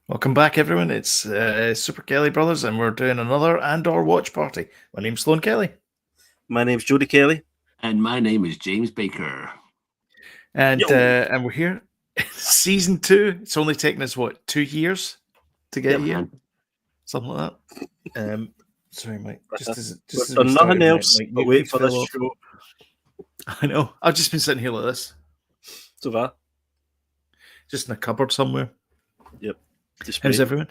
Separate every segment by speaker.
Speaker 1: Welcome back, everyone. It's Super Kelly Brothers, and we're doing another Andor watch party. My name's Sloan Kelly.
Speaker 2: My name's Jody Kelly.
Speaker 3: And my name is James Baker.
Speaker 1: And we're here. Season 2. It's only taken us, 2 years to get here? Something like that. Sorry, Mike. Just
Speaker 2: nothing else, but wait for this show.
Speaker 1: I know. I've just been sitting here like this.
Speaker 2: So that?
Speaker 1: Just in a cupboard somewhere.
Speaker 2: Yep.
Speaker 1: How's everyone?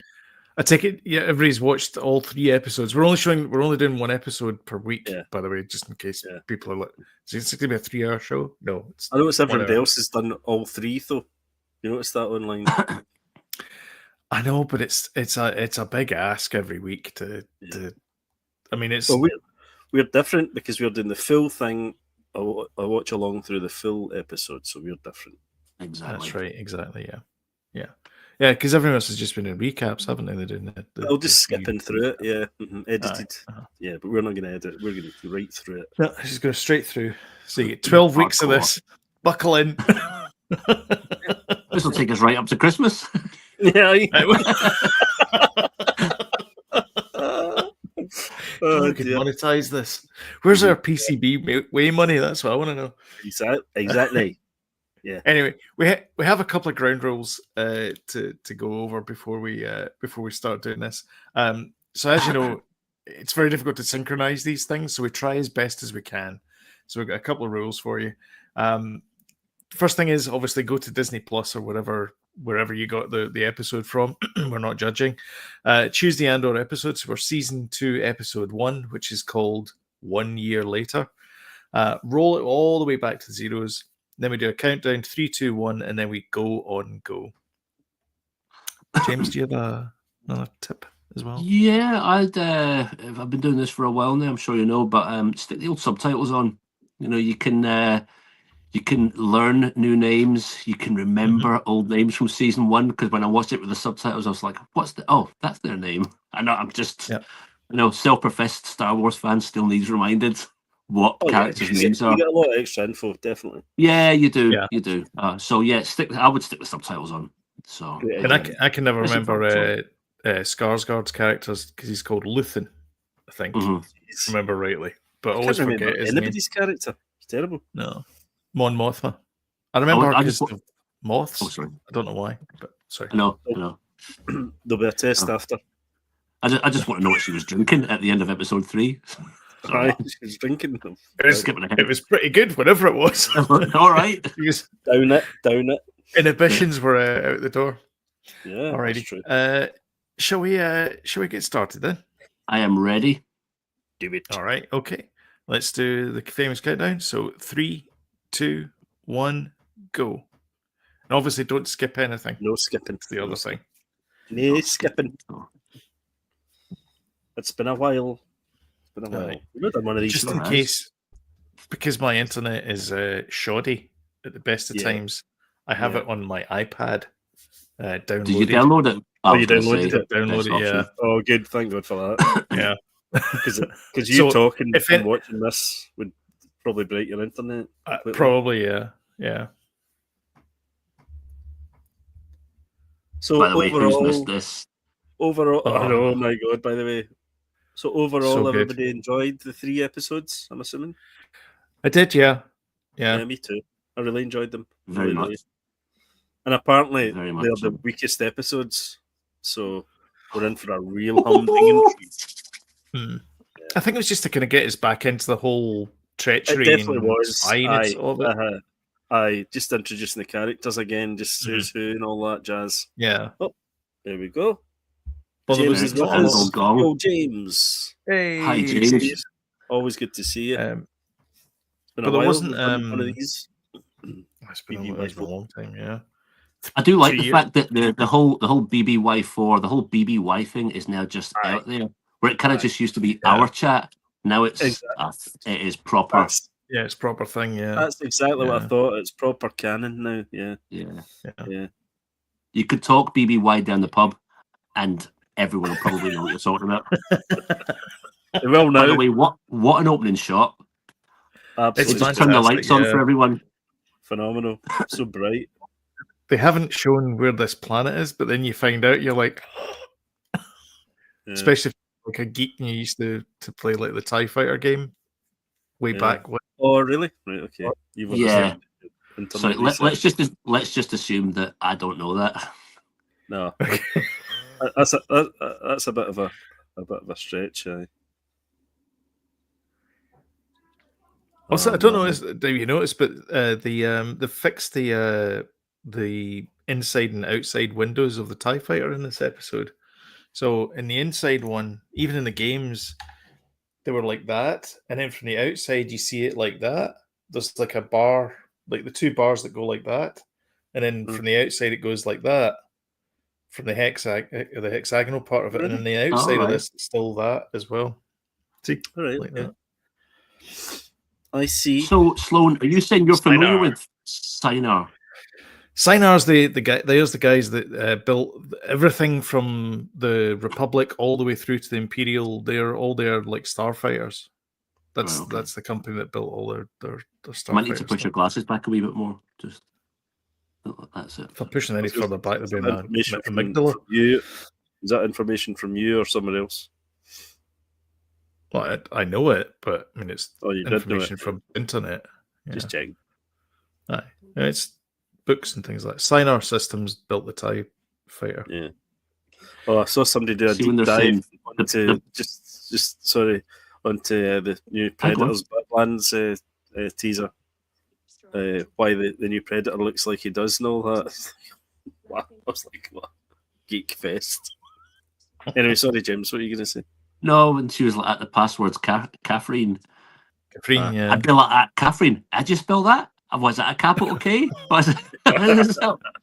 Speaker 1: I take it, everybody's watched all 3 episodes. We're only doing 1 episode per week, by the way, just in case people are like, is it going to be a 3-hour show? No.
Speaker 2: I noticed everybody else has done all 3, though. You noticed that online?
Speaker 1: I know, but it's a big ask every week to I mean, it's...
Speaker 2: Well, we're different because we're doing the full thing. I watch along through the full episode, so we're different.
Speaker 3: Exactly.
Speaker 1: That's right, exactly, yeah. Yeah, because everyone else has just been in recaps, haven't they? They're doing
Speaker 2: I'll just skipping through it, edited. Yeah, but we're not going to edit. We're going to go right through it.
Speaker 1: No, just go straight through. So you get 12 weeks of this. Buckle in.
Speaker 3: This will take us right up to Christmas.
Speaker 2: Yeah.
Speaker 1: We could monetize this. Where's our PCB way money? That's what I want to know.
Speaker 2: Exactly. Yeah.
Speaker 1: Anyway, we have a couple of ground rules to go over before we start doing this. So as you know, it's very difficult to synchronize these things, so we try as best as we can. So we've got a couple of rules for you. First thing is obviously go to Disney Plus or wherever you got the episode from. We're not judging. Choose the Andor episodes for season 2, episode 1, which is called 1 Year Later. Roll it all the way back to zeros. Then we do a countdown, 3, 2, 1, and then we go. James, do you have another tip as well?
Speaker 3: Yeah, I've been doing this for a while now. I'm sure you know, but stick the old subtitles on. You know, you can learn new names. You can remember old names from season 1. Because when I watched it with the subtitles, I was like, that's their name. I know. I'm just, self-professed Star Wars fan still needs reminded what characters' names are.
Speaker 2: You get a lot of extra info, definitely.
Speaker 3: Yeah, you do. Yeah. You do. I would stick the subtitles on. So,
Speaker 1: and I can never remember Skarsgård's characters because he's called Luthen, I think. Remember rightly, but I always forget his
Speaker 2: anybody's character. It's terrible.
Speaker 1: No, Mon Mothma. I remember because of moths.
Speaker 3: Oh, sorry.
Speaker 1: I don't know why, but sorry.
Speaker 3: I know.
Speaker 2: There'll be a test after.
Speaker 3: I just want to know what she was drinking at the end of episode 3.
Speaker 2: Right, she was drinking them.
Speaker 1: It was pretty good, whatever it was.
Speaker 3: All right.
Speaker 2: Down it.
Speaker 1: Inhibitions were out the door.
Speaker 2: Yeah.
Speaker 1: Alrighty. Shall we get started then?
Speaker 3: I am ready.
Speaker 2: Do it.
Speaker 1: All right. Okay. Let's do the famous countdown. So 3, 2, 1, go. And obviously, don't skip anything.
Speaker 2: No skipping.
Speaker 1: It's the other thing.
Speaker 2: No skipping. It's been a while.
Speaker 1: Right.
Speaker 2: We've done one of these
Speaker 1: just in case, because my internet is shoddy at the best of times. I have it on my iPad. Downloaded.
Speaker 3: Did you download it?
Speaker 2: Oh, you downloaded it.
Speaker 1: Downloaded it. Yeah.
Speaker 2: Oh, good. Thank God for that.
Speaker 1: Yeah.
Speaker 2: Because you talking and watching this would probably break your internet.
Speaker 1: Probably, yeah.
Speaker 3: So by the way, who's missed this?
Speaker 2: Overall, oh my God! By the way. So overall, everybody enjoyed the 3 episodes, I'm assuming?
Speaker 1: I did, yeah.
Speaker 2: Yeah, me too. I really enjoyed them.
Speaker 3: Very much.
Speaker 2: And apparently, they're the weakest episodes, so we're in for a real humdinger.
Speaker 1: I think it was just to kind of get us back into the whole treachery.
Speaker 2: It definitely was.
Speaker 1: Aye,
Speaker 2: just introducing the characters again, just who's who and all that jazz.
Speaker 1: Yeah.
Speaker 2: Oh, there we go.
Speaker 1: James is with us.
Speaker 2: Hello, James.
Speaker 1: Hey.
Speaker 3: Hi, James.
Speaker 2: Always good to see you. It's been
Speaker 1: a while. Wasn't
Speaker 2: one of these.
Speaker 1: It's been a long time, yeah.
Speaker 3: I do like the fact that the whole BBY4, the whole BBY thing is now just out there, where it kind of just used to be our chat. Now it is proper.
Speaker 1: It's proper thing. Yeah,
Speaker 2: that's exactly what I thought. It's proper canon now. Yeah.
Speaker 3: You could talk BBY down the pub, and everyone will probably know what you're talking about.
Speaker 2: Well, now.
Speaker 3: By the way, what an opening shot!
Speaker 2: Absolutely,
Speaker 3: just turn the lights on for everyone.
Speaker 2: Phenomenal, so bright.
Speaker 1: they haven't shown where this planet is, but then you find out, you're like, especially if you're like a geek and you used to play like the TIE Fighter game way back when.
Speaker 2: Oh, really? Right, okay.
Speaker 3: Yeah. So let's just assume that I don't know that.
Speaker 2: No, that's a bit of a stretch.
Speaker 1: Also, I don't know. Do you notice? But they fixed the inside and outside windows of the TIE Fighter in this episode. So in the inside one, even in the games, they were like that, and then from the outside you see it like that. There's like a bar, like the two bars that go like that, and then from the outside it goes like that. From the hexagonal part of it, and then the outside of this is still that as well. See, like that.
Speaker 2: I see.
Speaker 3: So Sloan, are you saying you're familiar with Sinar?
Speaker 1: Sinar's the guy. There's the guys that built everything from the Republic all the way through to the Imperial. They're all their like starfighters. That's the company that built all their starfighters.
Speaker 3: Might need to push your glasses back a wee bit more. Just that's it.
Speaker 1: If I'm pushing any further back, there'll be an
Speaker 2: amygdala. You is that information from you or someone else?
Speaker 1: Well, I know it, but I mean it's
Speaker 2: information
Speaker 1: from the internet.
Speaker 2: Yeah. Just checking.
Speaker 1: Aye, it's books and things like that. Sinar Systems built the TIE Fighter.
Speaker 2: Yeah. Oh, I saw somebody do a deep dive onto onto the new Predators Badlands teaser. Why the new Predator looks like he does and all that. Wow, I was like, what? Geek fest. Anyway, sorry, James, what are you going to say?
Speaker 3: No, when she was like, at the passwords, Catherine.
Speaker 1: Catherine, yeah.
Speaker 3: I'd be like, Catherine, how'd you spell that? Was it a capital K? Was it?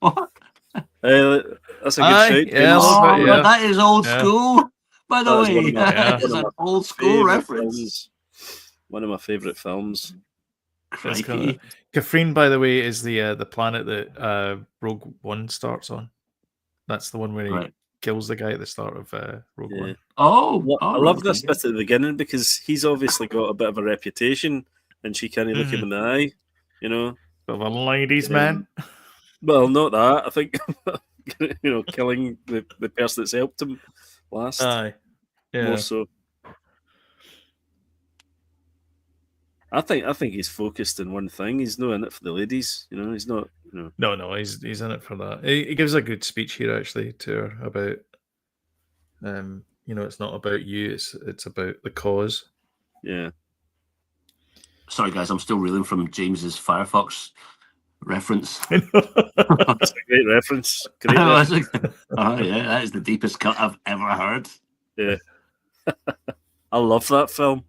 Speaker 3: What?
Speaker 2: That's a good shout.
Speaker 3: Yeah, that is old school, by the way. It's an old school reference.
Speaker 2: One of my favourite films.
Speaker 1: Catherine, by the way, is the planet that Rogue One starts on. That's the one where he kills the guy at the start of Rogue One.
Speaker 2: I love this bit at the beginning because he's obviously got a bit of a reputation and she can't look him in the eye, you know.
Speaker 1: Bit of a ladies' man.
Speaker 2: Well, not that. I think, killing the person that's helped him last.
Speaker 1: Aye. Yeah.
Speaker 2: More so. I think he's focused on one thing. He's not in it for the ladies, He's not,
Speaker 1: No, he's in it for that. He gives a good speech here actually to her about, it's not about you. It's about the cause.
Speaker 2: Yeah.
Speaker 3: Sorry, guys, I'm still reeling from James's Firefox reference.
Speaker 2: That's a great reference.
Speaker 3: Yeah, that is the deepest cut I've ever heard.
Speaker 2: Yeah. I love that film.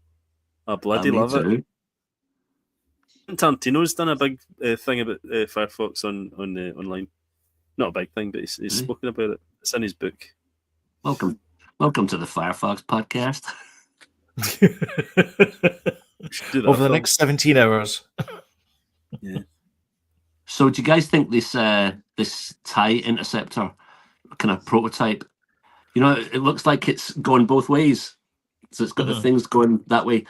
Speaker 2: I bloody love it. Tarantino's done a big thing about Firefox on online. Not a big thing, but he's spoken about it. It's in his book.
Speaker 3: Welcome to the Firefox podcast.
Speaker 1: Over the next 17 hours.
Speaker 2: Yeah.
Speaker 3: So, do you guys think this TIE interceptor kind of prototype? It looks like it's going both ways. So it's got the things going that way.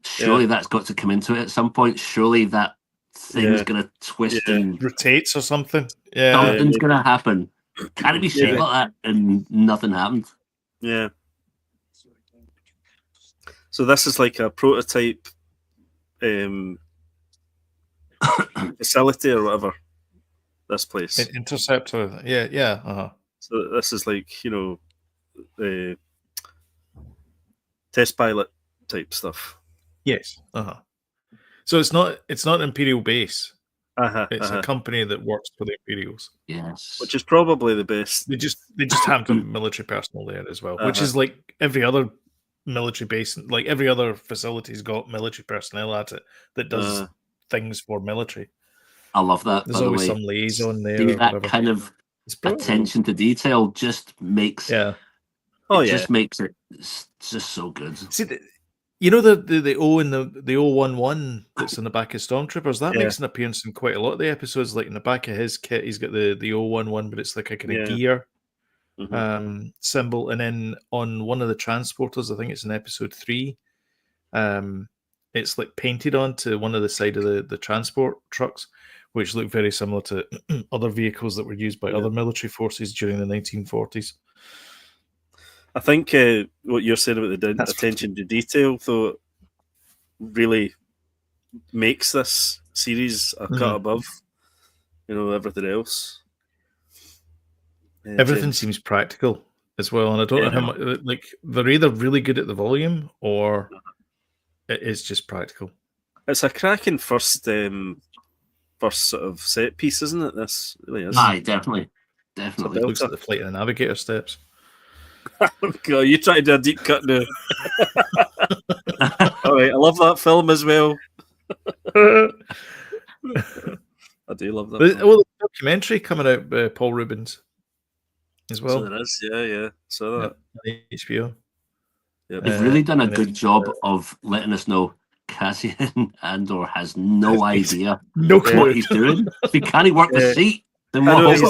Speaker 3: Surely that's got to come into it at some point. Surely that thing's going to twist and
Speaker 1: rotates or something. Yeah,
Speaker 3: something's going to happen. Can it be shaped like that and nothing happened?
Speaker 2: Yeah. So this is like a prototype facility or whatever. This place.
Speaker 1: Interceptor. Yeah. Uh-huh.
Speaker 2: So this is like test pilot type stuff.
Speaker 1: Yes. So it's not an Imperial base. It's a
Speaker 2: a
Speaker 1: company that works for the Imperials.
Speaker 3: Yes.
Speaker 2: Which is probably the best.
Speaker 1: They just have to have military personnel there as well, which is like every other military base, like every other facility's got military personnel at it that does things for military.
Speaker 3: I love that.
Speaker 1: There's always some liaison there.
Speaker 3: That kind of attention to detail just makes just makes it just so good.
Speaker 1: See, the O in the 011 that's in the back of Stormtroopers, that makes an appearance in quite a lot of the episodes. Like in the back of his kit, he's got the 011, but it's like a kind of gear symbol. And then on one of the transporters, I think it's in episode 3, it's like painted onto one of the side of the transport trucks, which look very similar to other vehicles that were used by other military forces during the 1940s.
Speaker 2: I think what you're saying about the attention to detail, though, really makes this series a cut above, everything else.
Speaker 1: Everything seems practical as well, and I don't know how much. Like, they're either really good at the volume or it is just practical.
Speaker 2: It's a cracking first sort of set piece, isn't it? This really is.
Speaker 3: Aye, definitely.
Speaker 1: It looks like the flight of the navigator steps.
Speaker 2: Oh God, you trying to do a deep cut now? All right, I love that film as well. I do love that.
Speaker 1: Well, the documentary coming out by Paul Rubens as well.
Speaker 2: So there is, yeah. So that
Speaker 1: HBO.
Speaker 3: Yep. They've really done a good job of letting us know Cassian Andor has no idea what he's doing. If he can't work the seat, then what?
Speaker 2: He's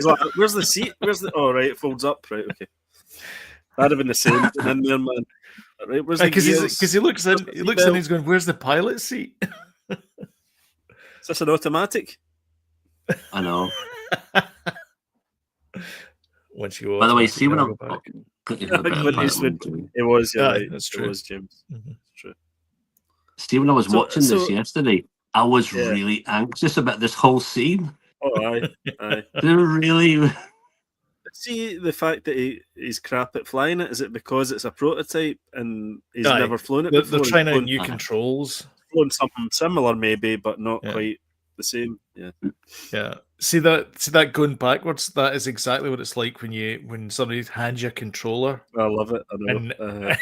Speaker 2: like, where's the seat? Right, it folds up. Right, okay. That'd have been the same. And then there, man. Right,
Speaker 1: because he looks in, and he's going, "Where's the pilot seat?"
Speaker 2: Is this an automatic?
Speaker 3: I know.
Speaker 1: Once you,
Speaker 3: by the way, see when I'm.
Speaker 2: It was, right. That's true. It was James.
Speaker 1: Mm-hmm.
Speaker 2: True.
Speaker 3: See, when I was watching this yesterday, I was really anxious about this whole scene.
Speaker 2: Oh, aye.
Speaker 3: They're really.
Speaker 2: See, the fact that he's crap at flying it, is it because it's a prototype and he's never flown it before?
Speaker 1: They're trying out new controls.
Speaker 2: Flown something similar, maybe, but not quite the same.
Speaker 1: Yeah. See that going backwards. That is exactly what it's like when somebody hands you a controller.
Speaker 2: I love it. I know.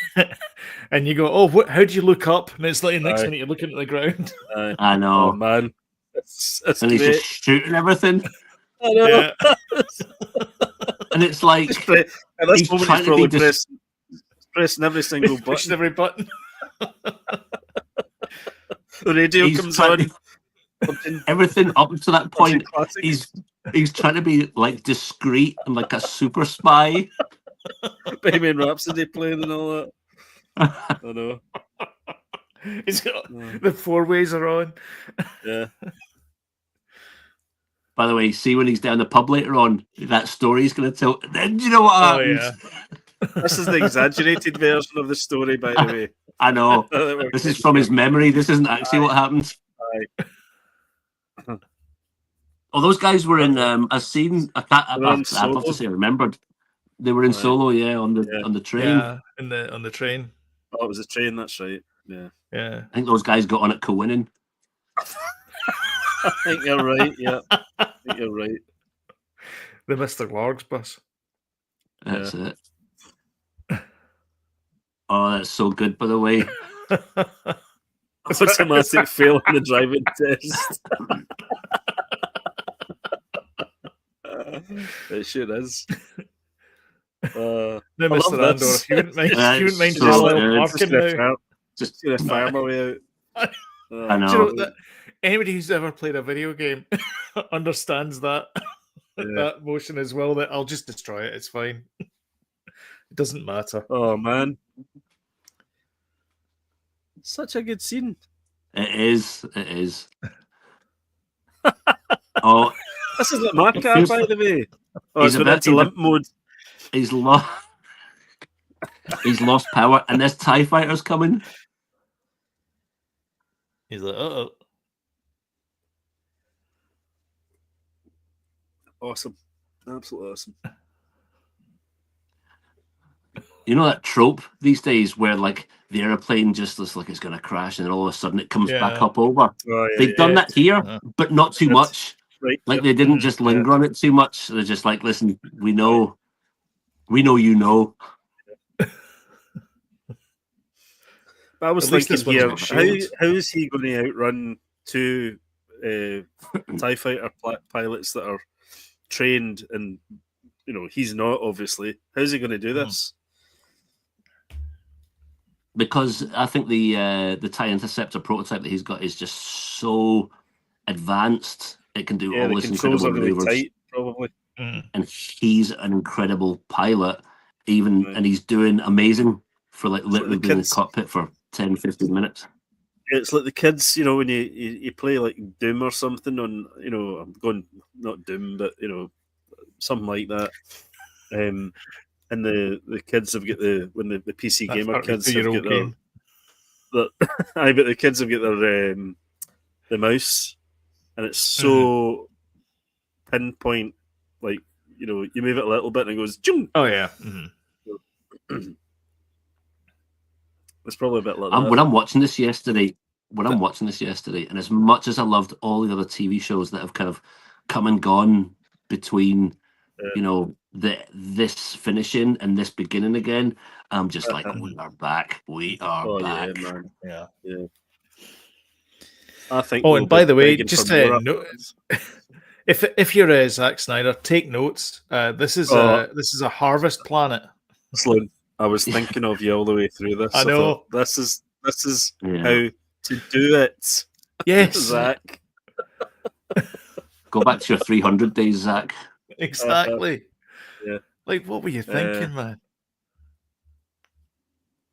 Speaker 1: And you go, "Oh, how do you look up?" And it's like the next minute you're looking at the ground.
Speaker 3: I know,
Speaker 2: oh, man. It's
Speaker 3: and he's just shooting everything.
Speaker 2: I know. Yeah.
Speaker 3: And it's like
Speaker 2: at this moment he's probably pressing every single button.
Speaker 1: Pushing every button.
Speaker 2: The radio comes on.
Speaker 3: Everything up to that point, he's trying to be like discreet and like a super spy.
Speaker 2: Bohemian Rhapsody playing and all that. I know.
Speaker 1: He's got the 4 ways are on.
Speaker 2: Yeah.
Speaker 3: By the way, see when he's down the pub later on, that story he's going to tell. Then you know what happens?
Speaker 2: This is the exaggerated version of the story, by the way.
Speaker 3: I know. This is from his memory. This isn't actually what happened. Oh, those guys were in a scene. I'd love to say I remembered. They were in Solo, on the train.
Speaker 1: Yeah, on the train.
Speaker 2: Oh, it was a train. That's right. Yeah.
Speaker 1: I
Speaker 3: think those guys got on at Kowinning.
Speaker 2: I think you're right. Yeah, I think you're right.
Speaker 1: The Mr. Largs bus.
Speaker 3: That's it. Oh, that's so good. By the way,
Speaker 2: automatic fail on the driving test. It sure is.
Speaker 1: No, Mr. Andor, if you wouldn't mind parking now.
Speaker 2: Just gonna fire my way out.
Speaker 3: I know.
Speaker 1: Do you know that anybody who's ever played a video game understands that that motion as well. That I'll just destroy it. It's fine. It doesn't matter.
Speaker 2: Oh man, such a good scene.
Speaker 3: It is. It is. Oh,
Speaker 2: this is like my car, by the way. Oh,
Speaker 3: he's
Speaker 2: about to limp mode.
Speaker 3: He's lost power, and this TIE fighter's coming.
Speaker 1: He's like, uh-oh.
Speaker 2: Awesome. Absolutely awesome.
Speaker 3: You know that trope these days where like the airplane just looks like it's going to crash and then all of a sudden it comes back up over?
Speaker 2: Oh, yeah,
Speaker 3: They've done that here, but not too much.
Speaker 2: Right.
Speaker 3: Like they didn't just linger on it too much. They're just like, listen, we know you know.
Speaker 2: But I was thinking here, how is he going to outrun two TIE fighter pilots that are trained and, he's not, obviously. How's he going to do this?
Speaker 3: Because I think the TIE Interceptor prototype that he's got is just so advanced. It can do all this incredible maneuvers.
Speaker 2: Really tight, probably.
Speaker 3: And he's an incredible pilot, and he's doing amazing for like literally being in the cockpit for 10, 15 minutes.
Speaker 2: It's like the kids, when you play like Doom or something on, I'm going not Doom, but something like that. And the kids have got when the PC gamer kids have got their I bet the kids have got their the mouse, and it's so pinpoint, like you move it a little bit and it goes Jung!
Speaker 1: Oh yeah.
Speaker 2: It's probably a bit like that.
Speaker 3: When I'm watching this yesterday, and as much as I loved all the other TV shows that have kind of come and gone between, this finishing and this beginning again, I'm just like, we are back. We are back.
Speaker 2: Yeah, man. Yeah. I think.
Speaker 1: Oh, and by the way, just if you're Zack Snyder, take notes. This is a harvest planet.
Speaker 2: Sloan, I was thinking of you all the way through this.
Speaker 1: I know.
Speaker 2: This is how to do it.
Speaker 1: Yes,
Speaker 2: Zach.
Speaker 3: Go back to your 300 days, Zach.
Speaker 1: Exactly.
Speaker 2: Yeah.
Speaker 1: Like, what were you thinking, man?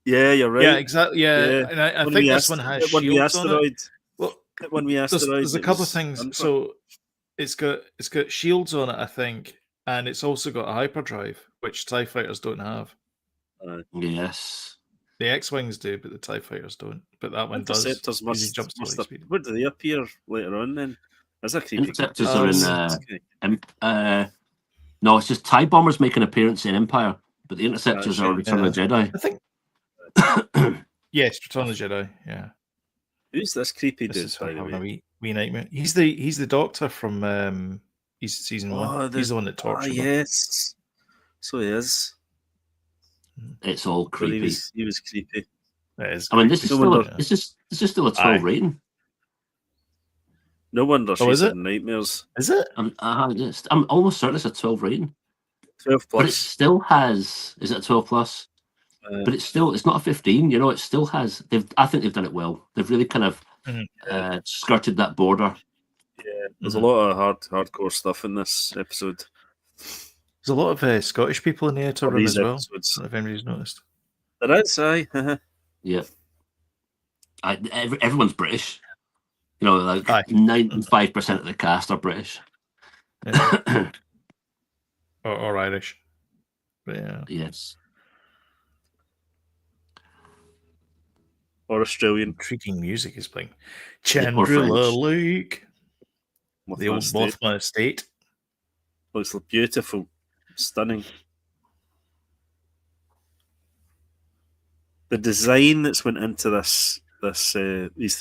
Speaker 2: Yeah, you're right.
Speaker 1: Yeah, exactly. Yeah, and I think this one has shields on it. Well, there's a couple of things. So it's got shields on it, I think, and it's also got a hyperdrive, which TIE fighters don't have.
Speaker 3: Yes.
Speaker 1: The X-Wings do, but the TIE fighters don't. But that one does.
Speaker 2: Interceptors must have,
Speaker 1: speed.
Speaker 2: Where do they appear later on then? Is that creepy?
Speaker 3: Interceptors are in no, it's just TIE bombers make an appearance in Empire, but the interceptors are Return of the Jedi.
Speaker 1: I think. Yes, Return of the Jedi. Yeah.
Speaker 2: Who's this creepy dude? By the way,
Speaker 1: wee nightmare. He's the Doctor from season 1. He's the one that talks.
Speaker 2: Yes. So he is.
Speaker 3: It's all creepy.
Speaker 2: He was creepy.
Speaker 3: It is. I mean, this is still it's just still a 12 rating.
Speaker 2: No wonder she's in nightmares.
Speaker 1: Is it?
Speaker 3: I'm almost certain it's a 12 rating.
Speaker 2: 12 plus.
Speaker 3: But it still has. Is it a 12 plus? But it's not a 15. It still has. I think they've done it well. They've really kind of skirted that border.
Speaker 2: Yeah, there's a lot of hardcore stuff in this episode.
Speaker 1: There's a lot of Scottish people in the editor room as well. If anybody's noticed,
Speaker 2: there is.
Speaker 3: Yeah. Everyone's British. 95% of the cast are British.
Speaker 1: Yeah. or Irish. But yeah.
Speaker 3: Yes.
Speaker 2: Or Australian.
Speaker 1: Intriguing music is playing. Chandrila Lake. The old Mothma estate.
Speaker 2: Looks beautiful. Stunning. The design that's went into these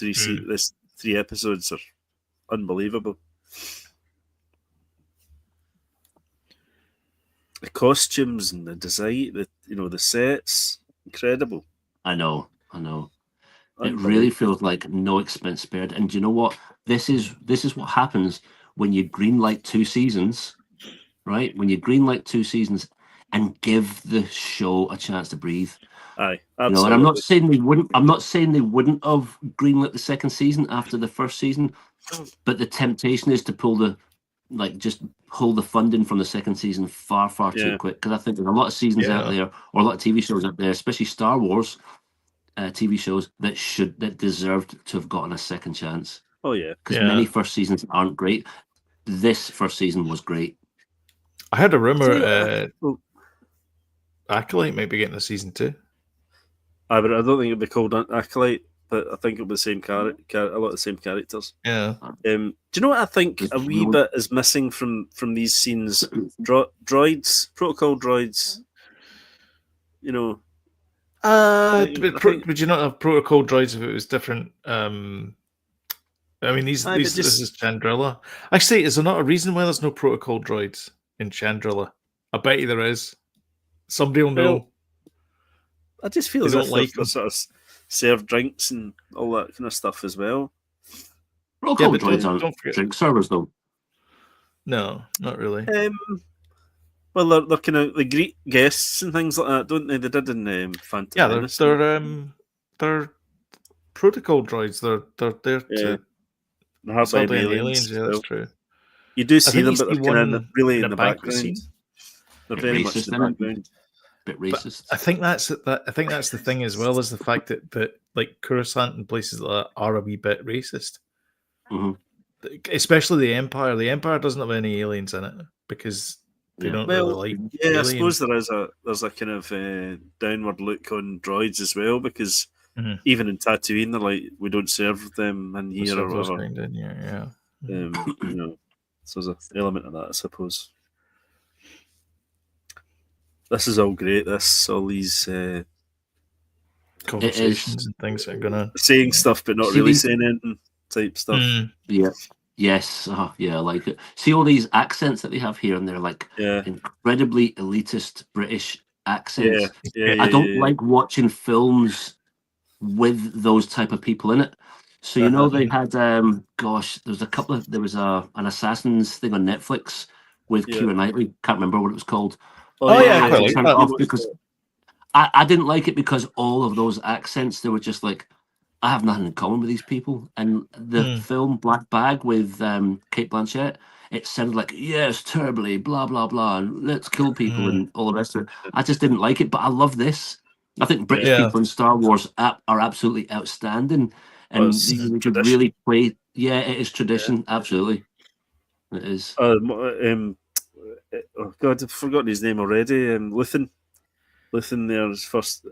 Speaker 2: three episodes are unbelievable. The costumes and the design, the sets, incredible.
Speaker 3: I know. It really feels like no expense spared. And do you know what? This is what happens when you greenlight 2 seasons, right? When you greenlight 2 seasons and give the show a chance to breathe.
Speaker 2: Aye, absolutely.
Speaker 3: And I'm not saying they wouldn't. I'm not saying they wouldn't have greenlit the second season after the first season, but the temptation is to pull the funding from the second season far too quick. Because I think there's a lot of seasons out there, or a lot of TV shows out there, especially Star Wars TV shows that deserved to have gotten a second chance.
Speaker 2: Oh yeah,
Speaker 3: because many first seasons aren't great. This first season was great.
Speaker 1: I heard a rumor Acolyte might be getting a season 2.
Speaker 2: But I don't think it'd be called Acolyte, but I think it'll be the same a lot of the same characters.
Speaker 1: Yeah.
Speaker 2: Do you know what I think a wee bit is missing from these scenes? Droids, protocol droids.
Speaker 1: Would you not have protocol droids if it was different? I mean, this is Chandrila. Actually, is there not a reason why there's no protocol droids in Chandrila? I bet you there is. Somebody will know.
Speaker 2: I just feel they sort of serve drinks and all that kind of stuff as well.
Speaker 3: Protocol droids aren't drink servers, though.
Speaker 1: No, not really.
Speaker 2: Well, they're kind of greet guests and things like that, don't they? They did in Phantom.
Speaker 1: Yeah, they're protocol droids. They're there to.
Speaker 2: They're hardly aliens.
Speaker 1: Yeah, that's true.
Speaker 2: You do see them, but they're kind of really in the background. They're very much in the background.
Speaker 3: Bit racist.
Speaker 1: But I think that's the thing as well, is the fact that like Coruscant and places like that are a wee bit racist.
Speaker 3: Mm-hmm.
Speaker 1: Especially the Empire. The Empire doesn't have any aliens in it because they don't really like aliens.
Speaker 2: I suppose there's a kind of downward look on droids as well, because even in Tatooine, they're like, we don't serve them in here or whatever. So there's an element of that, I suppose. This is all great. All these
Speaker 1: conversations and things that are gonna
Speaker 2: saying stuff but not really saying anything type stuff.
Speaker 3: Yeah. Yes. I like it. See all these accents that they have here, and they're like incredibly elitist British accents. I don't like watching films with those type of people in it. So they had there was an Assassins thing on Netflix with Keira Knightley. Can't remember what it was called. I turned it off because I didn't like it because all of those accents, they were just like, I have nothing in common with these people. And the film Black Bag with Cate Blanchett, it sounded like, yes, terribly, blah, blah, blah, and let's kill people and all the rest of it. I just didn't like it, but I love this. I think British people in Star Wars are absolutely outstanding. And you could really play. Yeah, it is tradition. Absolutely. It is.
Speaker 2: Oh, God, I've forgotten his name already. Luthen there's first.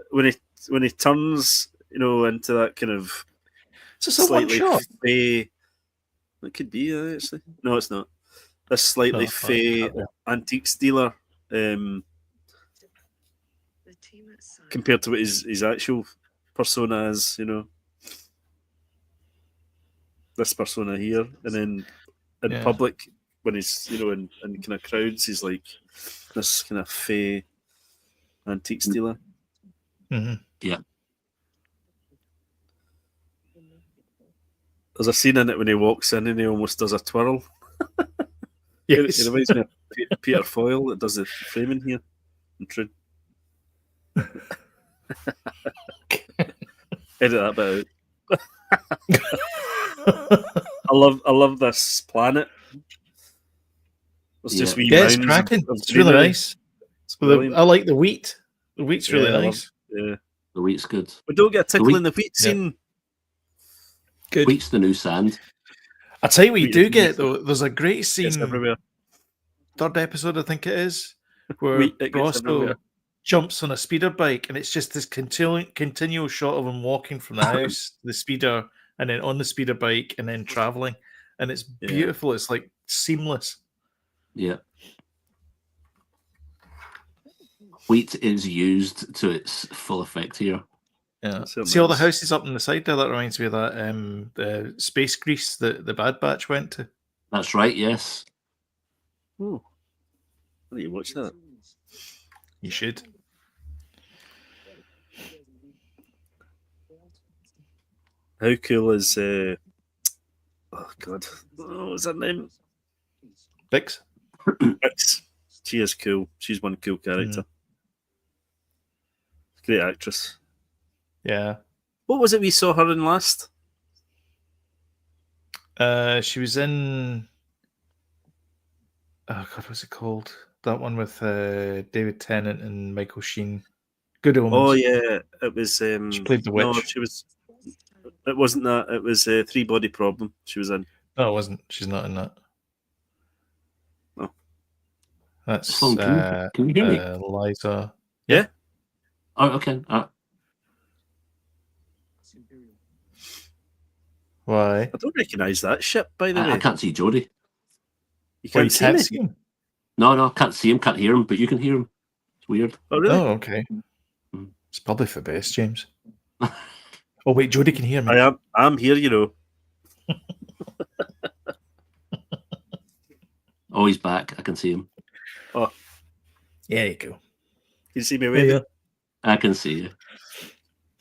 Speaker 2: When he turns, into that kind of slightly fey. It could be actually. No, it's not. This slightly fey antiques dealer, compared to what his actual persona is. This persona here, and then in public when he's in kind of crowds, he's like this kind of fey antiques dealer.
Speaker 3: Yeah.
Speaker 2: There's a scene in it when he walks in and he almost does a twirl.
Speaker 1: Yes.
Speaker 2: It reminds me of Peter Foyle that does the framing here. Edit that bit out. I love this planet. It's just wee
Speaker 1: it's cracking. It's really nice. I like the wheat. The wheat's really nice.
Speaker 3: The wheat's good.
Speaker 2: We don't get a tickle in the wheat scene.
Speaker 3: Good. Wheat's the new sand.
Speaker 1: I tell you what you do get though. There's a great scene.
Speaker 2: Everywhere.
Speaker 1: Third episode, I think it is, where Brasso jumps on a speeder bike, and it's just this continual shot of him walking from the house to the speeder, and then on the speeder bike, and then traveling, and it's beautiful. It's like seamless.
Speaker 3: Yeah. Wheat is used to its full effect here.
Speaker 1: Yeah. See all the houses up on the side there? That reminds me of that the space grease that the Bad Batch went to.
Speaker 3: That's right, yes.
Speaker 2: Oh. Why don't you watch that?
Speaker 1: You should.
Speaker 2: How cool is oh God. What was her name?
Speaker 1: Bix?
Speaker 2: Bix. She is cool. She's one cool character. Great actress.
Speaker 1: Yeah.
Speaker 2: What was it we saw her in last?
Speaker 1: She was in. Oh God, what's it called? That one with David Tennant and Michael Sheen. Good Omens.
Speaker 2: Oh yeah, it was.
Speaker 1: She played the witch.
Speaker 2: No, she was. It wasn't that. It was Three Body Problem. She was in.
Speaker 1: No, it wasn't. She's not in that.
Speaker 2: No.
Speaker 1: That's
Speaker 3: can you hear me?
Speaker 1: Liza.
Speaker 2: Yeah.
Speaker 3: Oh, okay.
Speaker 1: Why?
Speaker 2: I don't recognise that ship, by the way.
Speaker 3: I can't see Jodie.
Speaker 2: You can't see
Speaker 3: him? No, can't see him, can't hear him, but you can hear him. It's weird.
Speaker 2: Oh, really?
Speaker 1: Oh, okay. It's probably for best, James. Oh, wait, Jodie can hear me.
Speaker 2: I'm here,
Speaker 3: Oh, he's back. I can see him.
Speaker 2: Oh.
Speaker 1: Yeah, there you go.
Speaker 2: Can you see me waving?
Speaker 3: Yeah. I can see you.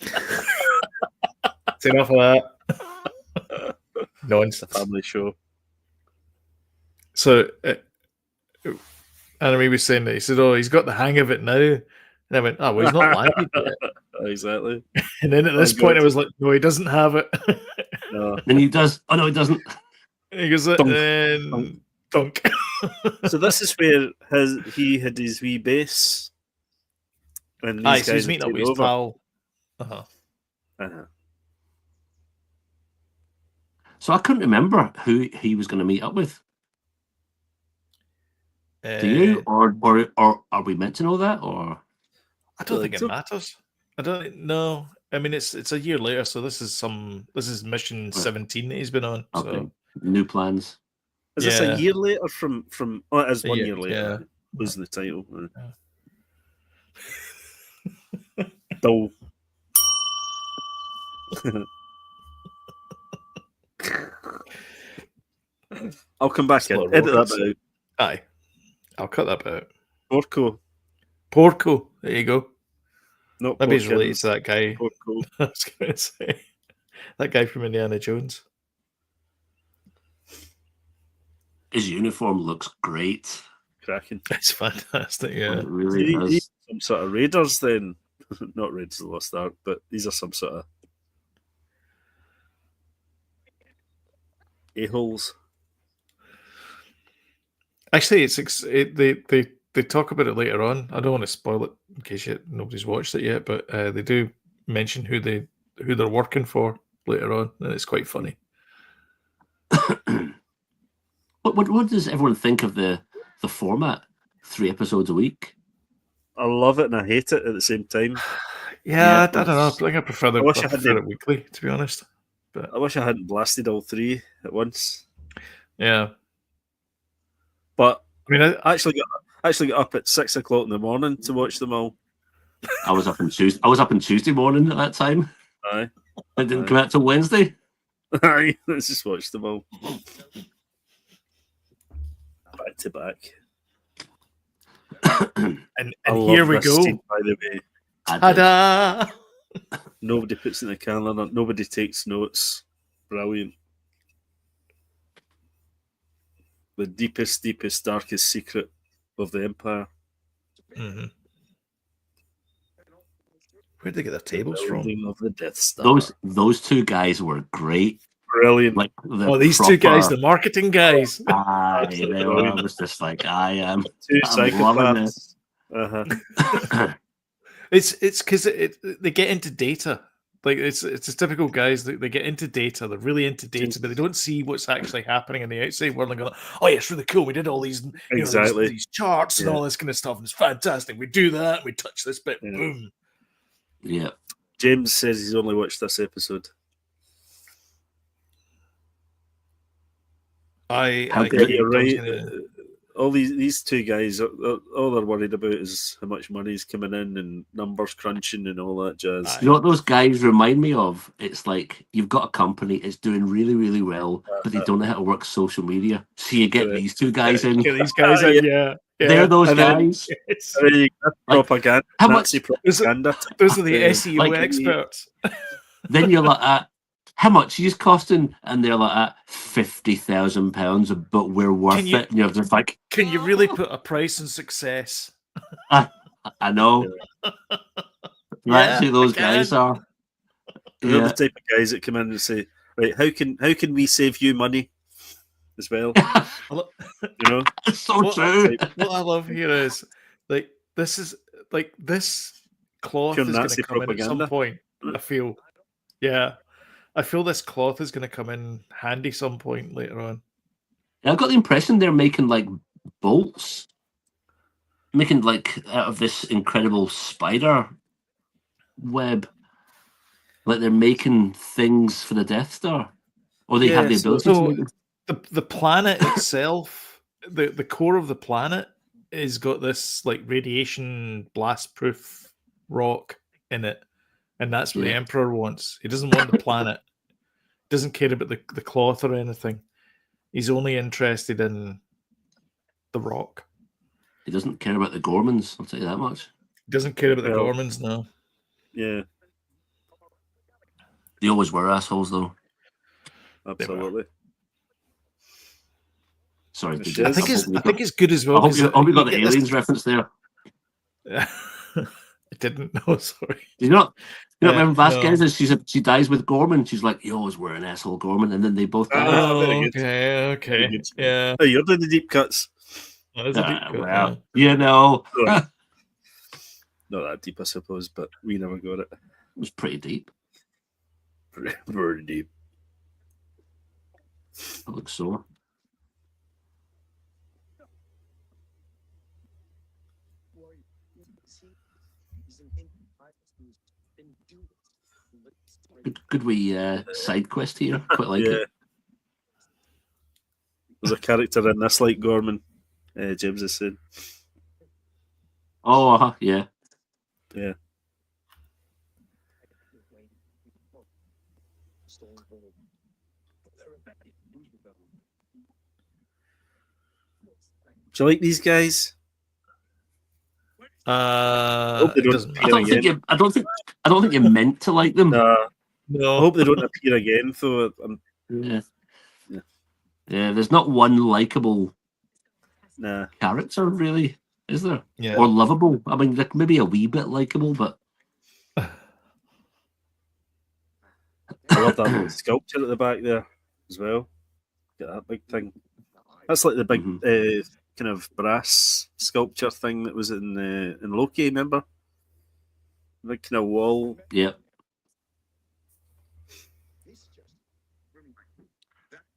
Speaker 1: It's enough of that. Nonsense.
Speaker 2: It's a family show.
Speaker 1: So, Anime was saying that he said, "Oh, he's got the hang of it now," and I went, "Oh, well, he's not landed yet."
Speaker 2: Exactly.
Speaker 1: And then at this point, I was like, "No, he doesn't have it."
Speaker 2: No.
Speaker 3: And he does. Oh no, he doesn't.
Speaker 1: He goes, "Dunk."
Speaker 2: So this is where he had his wee base, and these
Speaker 1: so
Speaker 2: guys
Speaker 1: he's meeting up with his pal.
Speaker 3: So I couldn't remember who he was going to meet up with. Do you, or are we meant to know that? Or
Speaker 1: I don't think it matters. I don't know. I mean, it's a year later, so this is mission 17 that he's been on.
Speaker 3: Okay.
Speaker 1: So
Speaker 3: New plans.
Speaker 2: Is this a year later from? Oh, it is 1 year later.
Speaker 1: Yeah.
Speaker 2: Losing the title. Dull. I'll come back in. Edit that bit out.
Speaker 1: Aye. I'll cut that bit out.
Speaker 2: Porco.
Speaker 1: There you go.
Speaker 2: Not
Speaker 1: Maybe he's related to that guy.
Speaker 2: Porco.
Speaker 1: I was going to say. That guy from Indiana Jones.
Speaker 3: His uniform looks great.
Speaker 2: Cracking.
Speaker 1: It's fantastic, yeah.
Speaker 3: It really does.
Speaker 2: He's some sort of raiders then. Not Raiders of the Lost Ark, but these are some sort of a-holes.
Speaker 1: Actually, they talk about it later on. I don't want to spoil it in case nobody's watched it yet, but they do mention who they're working for later on, and it's quite funny.
Speaker 3: What does everyone think of the format? 3 episodes a week.
Speaker 2: I love it and I hate it at the same time.
Speaker 1: Yeah, I don't know. I think I prefer it weekly, to be honest. But
Speaker 2: I wish I hadn't blasted all 3 at once.
Speaker 1: Yeah,
Speaker 2: but I mean, I actually got up at 6 o'clock in the morning to watch them all.
Speaker 3: I was up on Tuesday morning at that time.
Speaker 2: Aye,
Speaker 3: I didn't come out till Wednesday.
Speaker 2: Aye, let's just watch them all back to back.
Speaker 1: and here we go.
Speaker 2: Scene, by the way.
Speaker 1: Ta-da!
Speaker 2: Nobody puts in the calendar. Nobody takes notes. Brilliant. The deepest, darkest secret of the Empire.
Speaker 1: Mm-hmm. Where'd they get their tables from?
Speaker 2: Of the Death Star.
Speaker 3: Those 2 guys were great.
Speaker 2: Brilliant.
Speaker 3: Like
Speaker 1: these 2 guys, the marketing guys.
Speaker 3: They were. I was just like, I'm
Speaker 2: 2
Speaker 3: psychopaths.
Speaker 1: It's because they get into data. Like it's a typical guys. They get into data. They're really into data, but they don't see what's actually happening in the outside world. And go, oh yeah, it's really cool. We did all these, these charts and all this kind of stuff, and it's fantastic. We do that. We touch this bit. Boom.
Speaker 3: Yeah.
Speaker 2: James says he's only watched this episode. You're right. All these 2 guys, all they're worried about is how much money's coming in and numbers crunching and all that jazz.
Speaker 3: You know what those guys remind me of? It's like you've got a company, it's doing really, really well, but they don't know how to work social media. So you get these 2 guys in.
Speaker 1: Get these guys in, yeah.
Speaker 3: They're those guys.
Speaker 2: Propaganda.
Speaker 3: How much?
Speaker 2: Propaganda.
Speaker 1: Those are the SEO experts.
Speaker 3: Then you're like, how much is costing? And they're like, £50,000, but we're worth it. And you're just like,
Speaker 1: can you really put a price on success?
Speaker 3: I know. Actually, those guys are.
Speaker 2: They're the type of guys that come in and say, right, how can we save you money as well?
Speaker 3: It's so true.
Speaker 1: What I love here is this cloth is going to come in at some point. I feel this cloth is going to come in handy some point later on.
Speaker 3: I've got the impression they're making like bolts, making like out of this incredible spider web. Like they're making things for the Death Star, or they have the ability to make them.
Speaker 1: The planet itself, the core of the planet, has got this like radiation blast-proof rock in it. And that's what the Emperor wants. He doesn't want the planet. Doesn't care about the cloth or anything. He's only interested in the rock.
Speaker 3: He doesn't care about the Ghormans, I'll tell you that much.
Speaker 1: He doesn't care about the Ghormans, no.
Speaker 2: Yeah.
Speaker 3: They always were assholes, though.
Speaker 2: Absolutely.
Speaker 3: Sorry,
Speaker 1: I think it's good as well.
Speaker 3: I hope you got the aliens reference there.
Speaker 1: I didn't know, sorry.
Speaker 3: You not remember Vasquez? No. She dies with Ghorman. She's like, you always were an asshole, Ghorman, and then they both die.
Speaker 1: Oh, okay. Yeah.
Speaker 2: Oh, you're doing the deep cuts.
Speaker 1: That is a deep cut.
Speaker 3: Well, you know.
Speaker 2: Not that deep, I suppose, but we never got it.
Speaker 3: It was pretty deep.
Speaker 2: Very deep.
Speaker 3: It looks so. Good wee side quest here. Quite like it.
Speaker 2: There's a character in this like Ghorman, James is saying.
Speaker 3: Oh, yeah.
Speaker 2: Yeah. Do you like these guys?
Speaker 1: It doesn't
Speaker 3: I don't think you're meant to like them.
Speaker 1: No.
Speaker 2: I hope they don't appear again. So
Speaker 3: yeah. There's not one likable character, really, is there?
Speaker 1: Yeah.
Speaker 3: Or lovable. I mean, like maybe a wee bit likable, but
Speaker 2: I love that little sculpture at the back there as well. Get that big thing. That's like the big kind of brass sculpture thing that was in Loki. Remember? The big kind of wall.
Speaker 3: Yeah.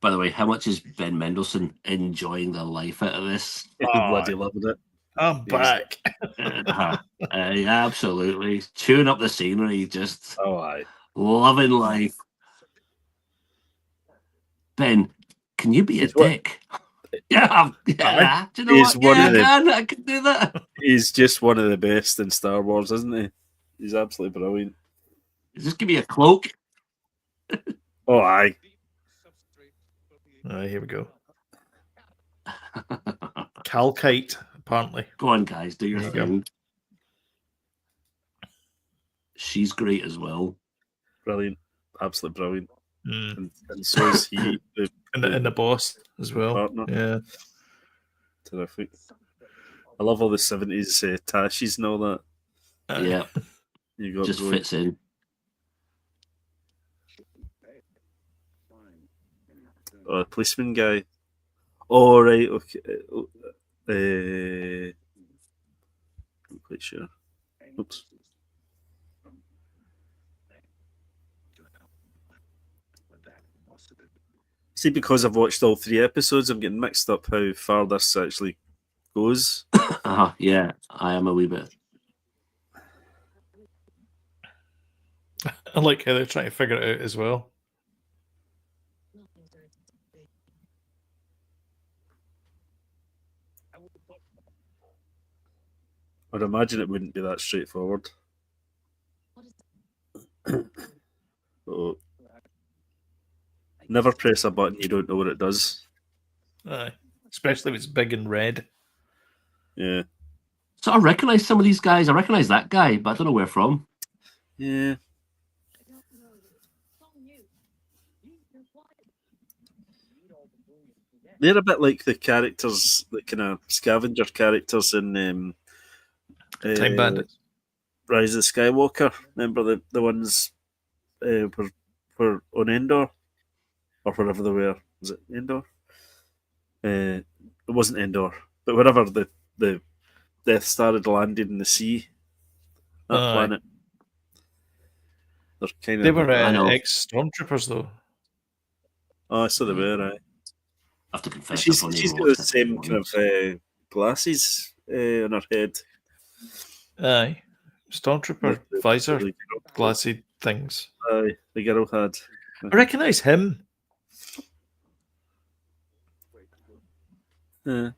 Speaker 3: By the way, how much is Ben Mendelsohn enjoying the life out of this?
Speaker 2: Bloody loving it.
Speaker 1: I'm back.
Speaker 3: Absolutely. Chewing up the scenery, just
Speaker 2: aye.
Speaker 3: Loving life. Ben, can you be a dick? Yeah, do you know what? I can do that.
Speaker 2: He's just one of the best in Star Wars, isn't he? He's absolutely brilliant.
Speaker 3: Just give me a cloak.
Speaker 2: Oh, aye.
Speaker 1: All right, here we go. Calcite, apparently.
Speaker 3: Go on, guys, do your thing. She's great as well.
Speaker 2: Brilliant. Absolutely brilliant. And so is he.
Speaker 1: And the boss as well.
Speaker 2: Partner.
Speaker 1: Yeah.
Speaker 2: Terrific. I love all the 70s tashes and all that.
Speaker 3: Yeah.
Speaker 2: You got
Speaker 3: just fits in.
Speaker 2: Oh, a policeman guy. Oh, right. Okay. I'm quite sure. Oops. See, because I've watched all 3 episodes, I'm getting mixed up how far this actually goes.
Speaker 3: Yeah, I am a wee bit.
Speaker 1: I like how they're trying to figure it out as well.
Speaker 2: I'd imagine it wouldn't be that straightforward. Oh. Never press a button you don't know what it does.
Speaker 1: Especially if it's big and red.
Speaker 2: Yeah.
Speaker 3: So I recognise some of these guys. I recognise that guy, but I don't know where from.
Speaker 2: Yeah. They're a bit like the characters, the kind of scavenger characters in
Speaker 1: Time Bandits.
Speaker 2: Rise of Skywalker. Remember the ones were on Endor? Or wherever they were. Was it Endor? It wasn't Endor. But wherever the Death Star had landed in the sea, that planet. They're kind of.
Speaker 1: They were ex-stormtroopers, though.
Speaker 2: Oh, so they were, right?
Speaker 3: I have to confess.
Speaker 2: She's got the same kind of glasses on her head.
Speaker 1: Aye. Stormtrooper visor glassy things.
Speaker 2: Aye, the girl had.
Speaker 1: I recognise him.
Speaker 2: Yeah.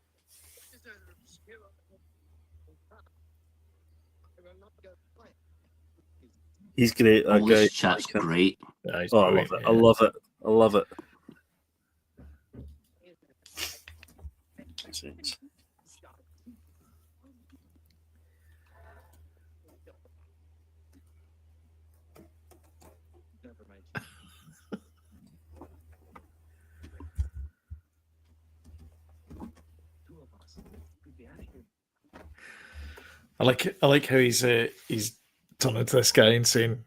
Speaker 2: He's great, that guy.
Speaker 3: This chat's great.
Speaker 1: Yeah,
Speaker 2: I love it. Yeah. I love it. I love it.
Speaker 1: I like how he's turning to this guy and saying,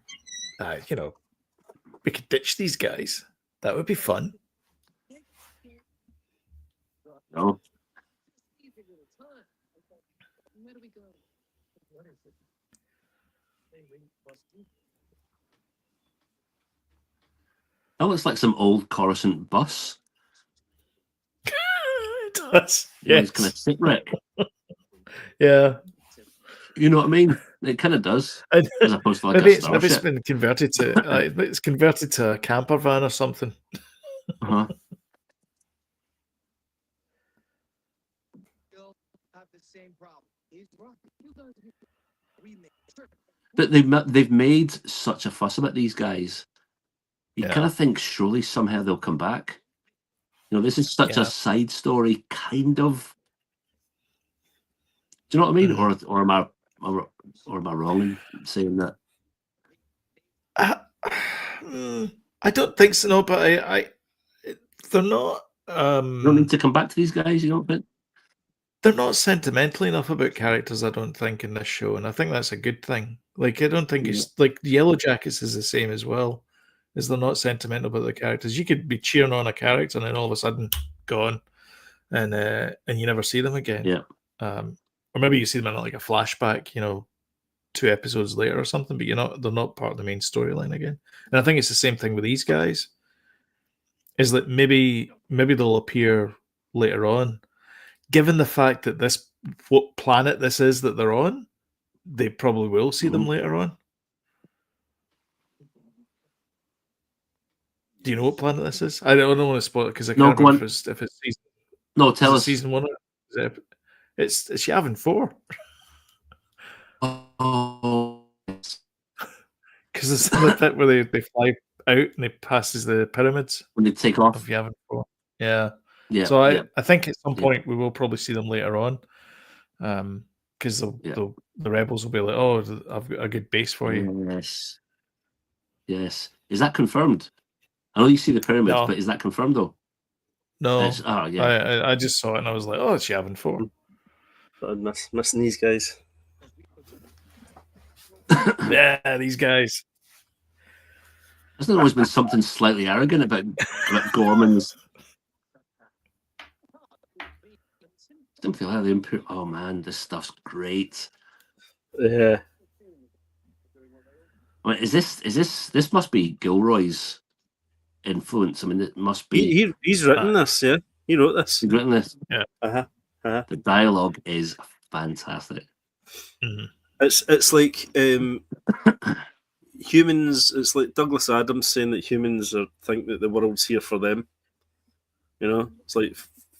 Speaker 1: we could ditch these guys. That would be fun.
Speaker 3: No. That looks like some old Coruscant bus.
Speaker 1: It does.
Speaker 3: It's kind of shipwreck.
Speaker 1: Yeah.
Speaker 3: You know what I mean? It kind of does. As opposed to like
Speaker 1: maybe
Speaker 3: a starship.
Speaker 1: it's been converted to it's converted to a camper van or something.
Speaker 3: Uh-huh. But they've made such a fuss about these guys. You kind of think surely somehow they'll come back. You know, this is such a side story, kind of. Do you know what I mean? Or am I wrong in saying that?
Speaker 1: I don't think so. No, but they're not.
Speaker 3: You don't need to come back to these guys. You don't think?
Speaker 1: They're not sentimental enough about characters, I don't think, in this show, and I think that's a good thing. Like, I don't think it's like Yellow Jackets is the same as well. Is they're not sentimental about the characters. You could be cheering on a character and then all of a sudden gone, and you never see them again.
Speaker 3: Yeah.
Speaker 1: Or maybe you see them in like a flashback, 2 episodes later or something, but they're not part of the main storyline again. And I think it's the same thing with these guys. Is that maybe they'll appear later on. Given the fact that what planet this is that they're on, they probably will see them later on. Do you know what planet this is? I don't want to spoil it because I can't remember if it's season.
Speaker 3: No, tell us.
Speaker 1: Season 1. It's Yavin 4.
Speaker 3: Oh,
Speaker 1: because there's the bit where they fly out and it passes the pyramids
Speaker 3: when they take off
Speaker 1: of Yavin 4. Yeah.
Speaker 3: Yeah.
Speaker 1: So I think at some point we will probably see them later on, because the rebels will be like, "Oh, I've got a good base for you."
Speaker 3: Yes. Is that confirmed? I know you see the pyramids, but is that confirmed though?
Speaker 1: No. I just saw it and I was like, "Oh, it's Yavin 4."
Speaker 2: I'm missing these guys.
Speaker 1: Yeah, these guys.
Speaker 3: Hasn't there always been something slightly arrogant about Ghorman's? I don't feel how the Imperial. Oh man, this stuff's great.
Speaker 2: Yeah.
Speaker 3: I mean, is this must be Gilroy's influence? I mean, it must be.
Speaker 2: He's written this, yeah. He wrote this.
Speaker 3: He's written this.
Speaker 2: Yeah.
Speaker 3: The dialogue is fantastic.
Speaker 1: Mm-hmm.
Speaker 2: It's like humans. It's like Douglas Adams saying that humans think that the world's here for them. It's like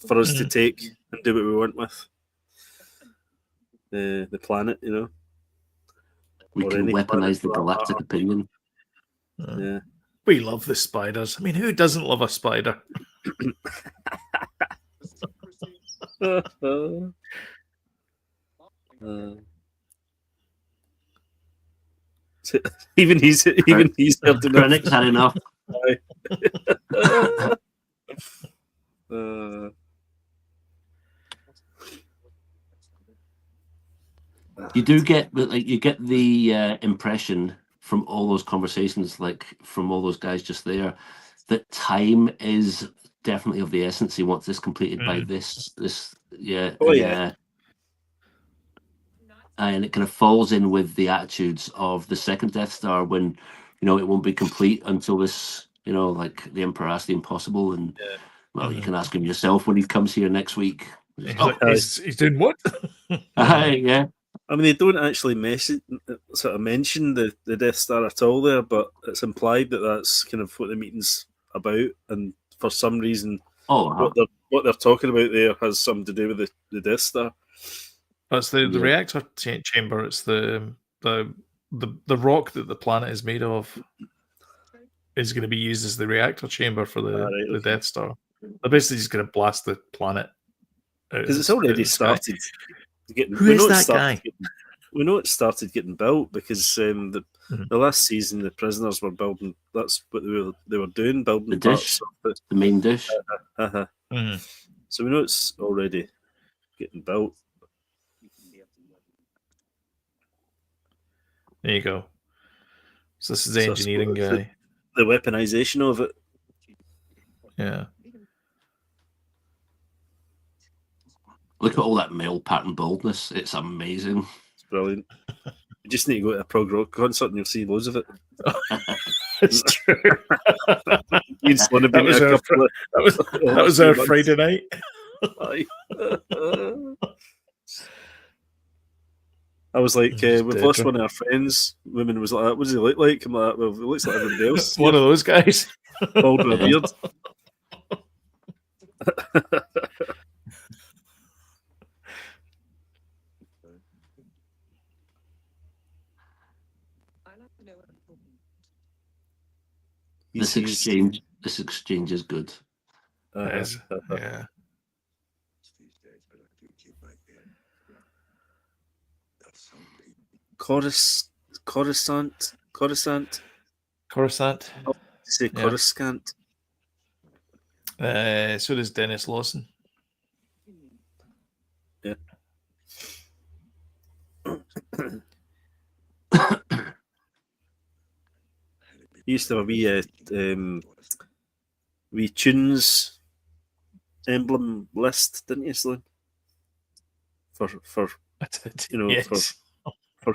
Speaker 2: for us to take and do what we want with the planet.
Speaker 3: We can weaponize the galactic opinion.
Speaker 2: Yeah,
Speaker 1: we love the spiders. I mean, who doesn't love a spider?
Speaker 2: even he's helped enough.
Speaker 3: Krennic's had enough. You do get the impression from all those conversations, like from all those guys just there, that time is definitely of the essence. He wants this completed by this. Yeah.
Speaker 2: Oh yeah.
Speaker 3: And it kind of falls in with the attitudes of the second Death Star when, it won't be complete until this, like the Emperor asked the impossible. And, you can ask him yourself when he comes here next week.
Speaker 1: He's doing what?
Speaker 3: Yeah.
Speaker 2: I mean, they don't actually mention the Death Star at all there, but it's implied that that's kind of what the meeting's about. And for some reason, what they're talking about there has something to do with the Death Star.
Speaker 1: That's the reactor chamber. It's the rock that the planet is made of is going to be used as the reactor chamber for the Death Star. They're basically just going to blast the planet
Speaker 2: because it's already started.
Speaker 1: Who is that guy?
Speaker 2: We know it started getting built because the last season the prisoners were building. That's what they were doing, building
Speaker 3: the dish, the main dish.
Speaker 2: So we know it's already getting built.
Speaker 1: There you go. So this is the engineering guy.
Speaker 2: The weaponization of it.
Speaker 1: Yeah.
Speaker 3: Look at all that male pattern baldness. It's amazing.
Speaker 2: It's brilliant. You just need to go to a prog rock concert and you'll see loads of it.
Speaker 1: It's true.
Speaker 2: You'd still have been
Speaker 1: was
Speaker 2: a
Speaker 1: our
Speaker 2: couple of-
Speaker 1: that was our Friday night.
Speaker 2: Aye. I was like,
Speaker 1: Just
Speaker 2: we've
Speaker 1: dead
Speaker 2: lost
Speaker 1: drunk.
Speaker 2: one of our friends. Women was like, what does he look like? I'm like, well, he looks like everybody else.
Speaker 1: One of those guys.
Speaker 2: Bald with a beard.
Speaker 3: This exchange is good.
Speaker 1: Yes. Yeah.
Speaker 2: Coruscant.
Speaker 1: Coruscant.
Speaker 2: Say
Speaker 1: Yeah.
Speaker 2: Coruscant.
Speaker 1: So does Dennis Lawson.
Speaker 2: Yeah. He used to have a wee tunes emblem list, didn't you, Sloan? For you know,
Speaker 1: Yes.
Speaker 2: for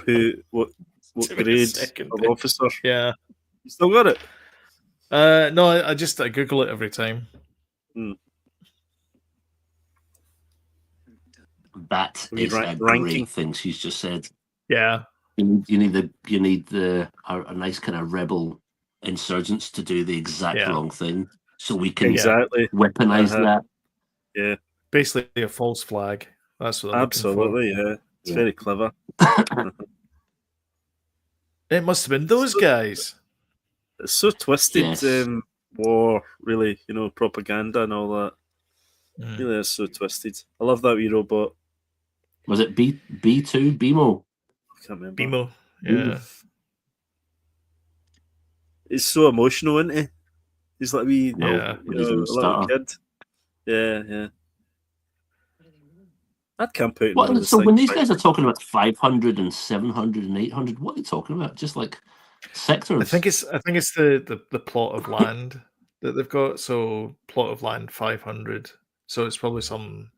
Speaker 2: what
Speaker 1: Give me a
Speaker 2: grade
Speaker 1: second.
Speaker 2: of officer.
Speaker 1: Yeah.
Speaker 2: You still got it?
Speaker 1: No, I Google it every time.
Speaker 3: That
Speaker 2: We
Speaker 3: is a
Speaker 2: ranking.
Speaker 3: great thing she's just said.
Speaker 1: Yeah.
Speaker 3: You need a nice kind of rebel insurgents to do the exact wrong thing, so we can
Speaker 2: Exactly
Speaker 3: weaponize that.
Speaker 2: Yeah,
Speaker 1: basically a false flag. That's what I'm
Speaker 2: absolutely. Yeah, it's very clever.
Speaker 1: It must have been those guys.
Speaker 2: It's so twisted.
Speaker 3: Yes.
Speaker 2: War, really, propaganda and all that. Really is so twisted. I love that wee robot.
Speaker 3: Was it B2 BMO?
Speaker 2: I can't remember.
Speaker 1: BMO. Yeah.
Speaker 2: He's so emotional, isn't he? He's like a wee,
Speaker 1: Yeah.
Speaker 2: a little kid. Yeah. I'd camp out in one of the
Speaker 3: So when these
Speaker 2: things.
Speaker 3: guys are talking about 500 and 700 and 800, what are they talking about? Just like sectors?
Speaker 1: I think it's the plot of land that they've got. So plot of land 500. So it's probably some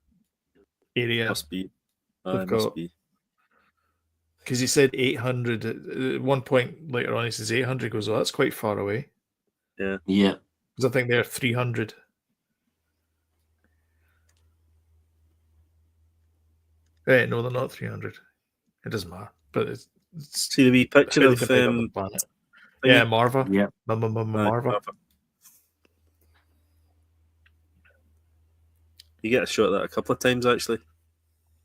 Speaker 1: area.
Speaker 2: Must be.
Speaker 1: They've
Speaker 2: Must
Speaker 1: got-
Speaker 2: be.
Speaker 1: Because he said 800. At one point later on, he says 800. Goes, oh, that's quite far away.
Speaker 3: Yeah.
Speaker 1: Because I think they're 300. No, they're not 300. It doesn't matter. But it's
Speaker 2: See the wee picture
Speaker 1: how they
Speaker 2: of
Speaker 1: divide up the planet.
Speaker 2: thingy?
Speaker 1: Yeah, Marva.
Speaker 3: Yeah.
Speaker 1: Marva.
Speaker 2: You get a shot of that a couple of times actually.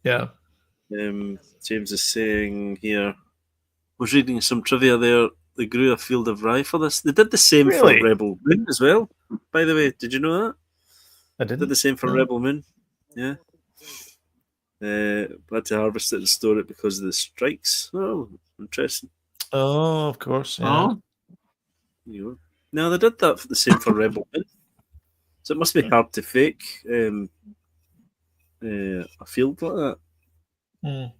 Speaker 1: Yeah.
Speaker 2: James is saying here, I was reading some trivia there. They grew a field of rye for this. They did the same
Speaker 1: Really?
Speaker 2: for Rebel Moon as well. By the way, did you know that?
Speaker 1: I
Speaker 2: Did
Speaker 1: didn't.
Speaker 2: the same for
Speaker 1: No.
Speaker 2: Rebel Moon. Yeah. Had to harvest it and store it because of the strikes. Oh, interesting.
Speaker 1: Oh, of course. Yeah.
Speaker 2: No, they did that for the same for Rebel Moon. So it must be hard to fake a field like that.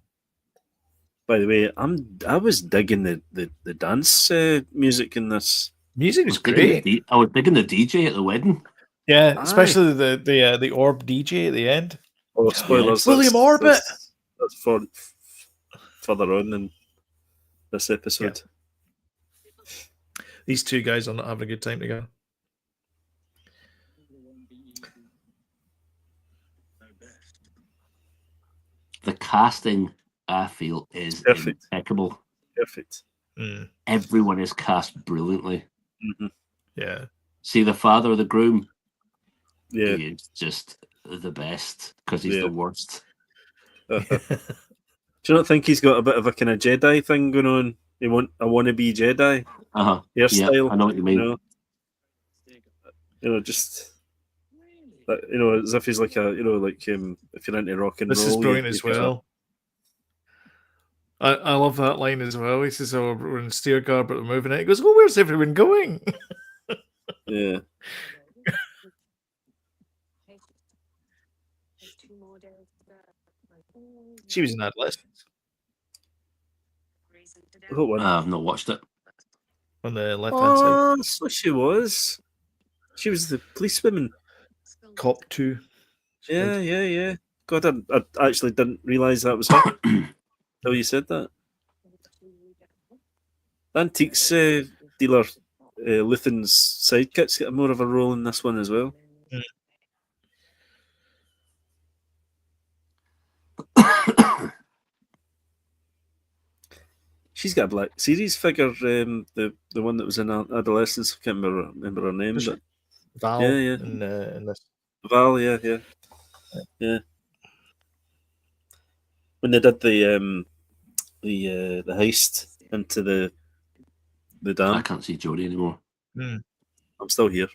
Speaker 2: By the way, I was digging the dance music in this.
Speaker 1: Music is great.
Speaker 3: I was digging the DJ at the wedding.
Speaker 1: Yeah, especially the orb DJ at the end.
Speaker 2: Oh, spoilers!
Speaker 1: William Orbit.
Speaker 2: That's for further on in this episode.
Speaker 1: Yeah. These two guys are not having a good time together.
Speaker 3: The casting, I feel, is
Speaker 2: Perfect.
Speaker 3: impeccable.
Speaker 2: Perfect.
Speaker 3: Everyone is cast brilliantly.
Speaker 2: Mm-hmm.
Speaker 1: Yeah.
Speaker 3: See the father of the groom.
Speaker 2: Yeah,
Speaker 3: he is just the best because he's the worst.
Speaker 2: Do you not think he's got a bit of a kind of Jedi thing going on? I want to be Jedi. Hairstyle.
Speaker 3: Yeah, I know what you mean.
Speaker 2: Just as if he's like a if you're into rock and roll.
Speaker 1: This is brilliant as well. I love that line as well. He says, "Oh, we're in steer guard, but we're moving it." He goes, "Well, where's everyone going?"
Speaker 2: Yeah.
Speaker 1: She was in Adolescence.
Speaker 2: What one?
Speaker 3: I've not watched it.
Speaker 1: On the left-hand side.
Speaker 2: So she was. She was the policewoman.
Speaker 1: Cop 2.
Speaker 2: Yeah. God, I actually didn't realise that was her until you said that. The antiques dealer Luthen's sidekicks get more of a role in this one as well. She's got a Black Series figure, the one that was in adolescence. I can't remember her name. But
Speaker 1: Val.
Speaker 2: Yeah.
Speaker 1: In this.
Speaker 2: Val, yeah. When they did the heist into the dam.
Speaker 3: I can't see Jodie anymore.
Speaker 2: I'm still here.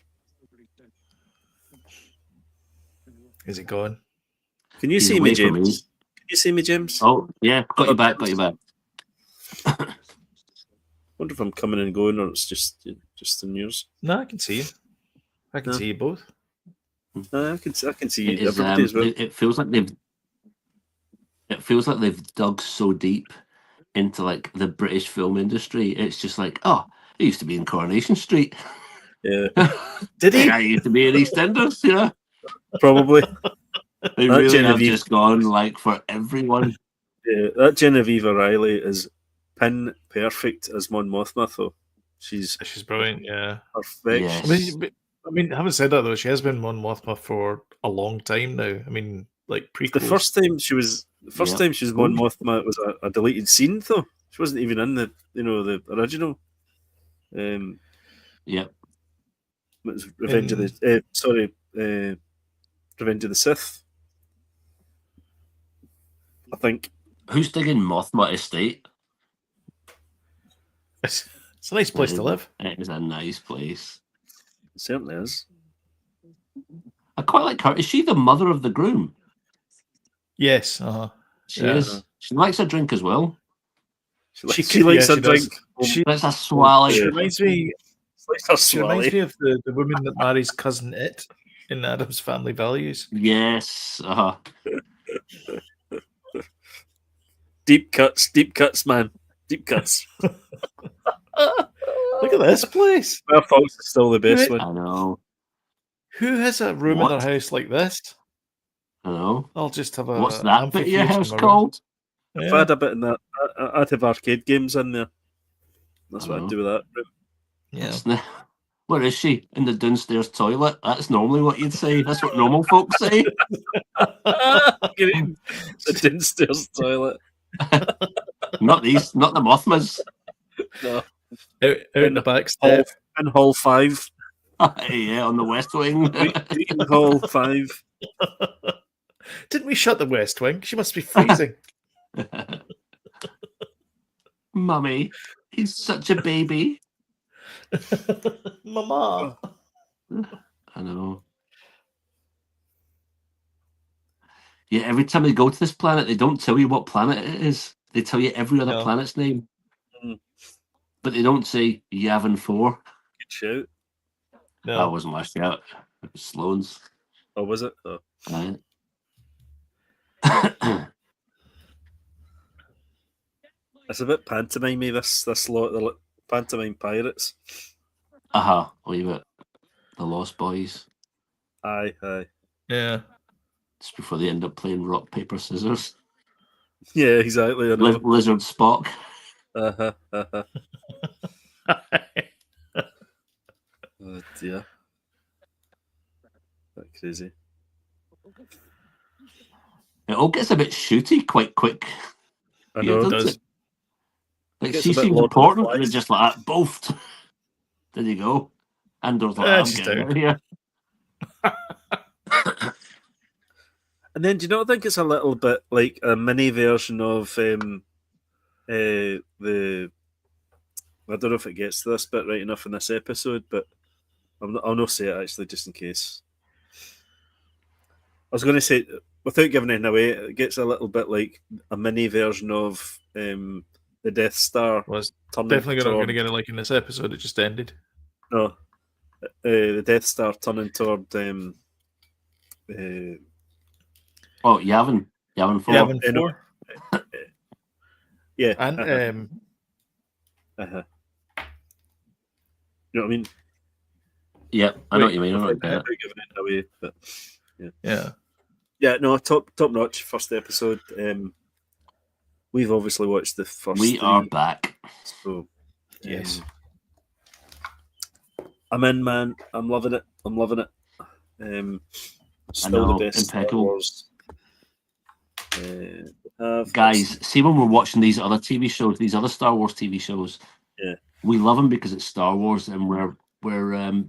Speaker 1: Is it gone?
Speaker 2: Can you see me, James? Can you see me, James?
Speaker 3: Oh, yeah. Got you back.
Speaker 2: Wonder if I'm coming and going, or it's just in yours.
Speaker 1: No, I can see you. I can see you both.
Speaker 2: I can see
Speaker 3: It is,
Speaker 2: everybody as well.
Speaker 3: It feels like they've dug so deep into like the British film industry. It's just like, oh, he used to be in Coronation Street.
Speaker 2: Yeah. Did he?
Speaker 3: I used to be in EastEnders, yeah.
Speaker 2: Probably.
Speaker 3: They
Speaker 2: That
Speaker 3: really have
Speaker 2: Genevieve-
Speaker 3: just gone like for everyone.
Speaker 2: Yeah, that Genevieve O'Reilly is pin perfect as Mon Mothma, though. She's
Speaker 1: brilliant, yeah.
Speaker 2: perfect.
Speaker 3: Yes.
Speaker 1: I mean, having said that though, she has been Mon Mothma for a long time now. I mean, like prequels.
Speaker 2: The first time she was Mon Mothma, it was a deleted scene, though. She wasn't even in the original.
Speaker 3: Yep.
Speaker 2: It was Revenge of the Sith. I think.
Speaker 3: Who's digging Mothma Estate?
Speaker 1: It's a nice place to live.
Speaker 3: It is a nice place.
Speaker 2: It certainly is.
Speaker 3: I quite like her. Is she the mother of the groom?
Speaker 1: Yes.
Speaker 3: She is. She likes a drink as well.
Speaker 2: She likes a drink.
Speaker 3: That's a swally.
Speaker 1: She reminds me.
Speaker 2: She
Speaker 1: reminds me of the woman that marries cousin It in Adam's Family Values.
Speaker 3: Yes.
Speaker 2: Deep cuts, man. Deep cuts.
Speaker 1: Look at this place.
Speaker 2: Well, folks, is still the best one.
Speaker 3: I know.
Speaker 1: Who has a room in their house like this?
Speaker 3: I know.
Speaker 1: I'll just have a.
Speaker 3: What's that bit of your house called?
Speaker 2: If I had a bit in that, I'd have arcade games in there. That's what I'd do with that room.
Speaker 1: Yeah.
Speaker 3: Where is she? In the downstairs toilet? That's normally what you'd say. That's what normal folks say.
Speaker 2: The downstairs toilet.
Speaker 3: Not the Mothmas.
Speaker 2: No.
Speaker 1: Out in the back step.
Speaker 2: In Hall 5.
Speaker 3: Yeah, on the West Wing.
Speaker 2: In Hall 5.
Speaker 1: Didn't we shut the West Wing? She must be freezing.
Speaker 3: Mummy, he's such a baby.
Speaker 1: Mama.
Speaker 3: I know. Yeah, every time they go to this planet, they don't tell you what planet it is. They tell you every other planet's name. But they don't say Yavin 4.
Speaker 2: Good shout.
Speaker 1: No.
Speaker 3: That wasn't my shout. It was Sloane's.
Speaker 2: Oh, was it? Oh.
Speaker 3: Right.
Speaker 2: It's a bit pantomime-y, this lot. The pantomime pirates.
Speaker 3: A wee bit. The Lost Boys.
Speaker 2: Aye.
Speaker 1: Yeah.
Speaker 3: Just before they end up playing rock, paper, scissors.
Speaker 2: Yeah, exactly. I know.
Speaker 3: Lizard Spock.
Speaker 2: Oh dear. That's crazy.
Speaker 3: It all gets a bit shooty quite quick.
Speaker 2: I know it
Speaker 3: does.
Speaker 2: does.
Speaker 3: Like she seems important, and it's just like that. Both. There you go. Andor's like, I'm getting out of here.
Speaker 2: And then, do you not think it's a little bit like a mini version of the? I don't know if it gets to this bit right enough in this episode, but I'll not say it actually, just in case. I was going to say, without giving it away, it gets a little bit like a mini version of the Death Star.
Speaker 1: Well, it's definitely not going to get it like in this episode. It just ended.
Speaker 2: No, the Death Star turning toward.
Speaker 3: Yavin 4.
Speaker 1: Yavin 4.
Speaker 2: Yeah,
Speaker 1: and
Speaker 2: you know what I mean?
Speaker 3: Yeah, I know what you mean. I'm not
Speaker 2: giving it away, but
Speaker 1: yeah.
Speaker 2: No, top notch first episode. We've obviously watched the first.
Speaker 3: We are back.
Speaker 2: So
Speaker 1: yes,
Speaker 2: I'm in, man. I'm loving it. Still
Speaker 3: know,
Speaker 2: the best Star
Speaker 3: impeccable.
Speaker 2: Wars.
Speaker 3: Guys, see when we're watching these other TV shows, these other Star Wars TV shows, we love them because it's Star Wars, and we're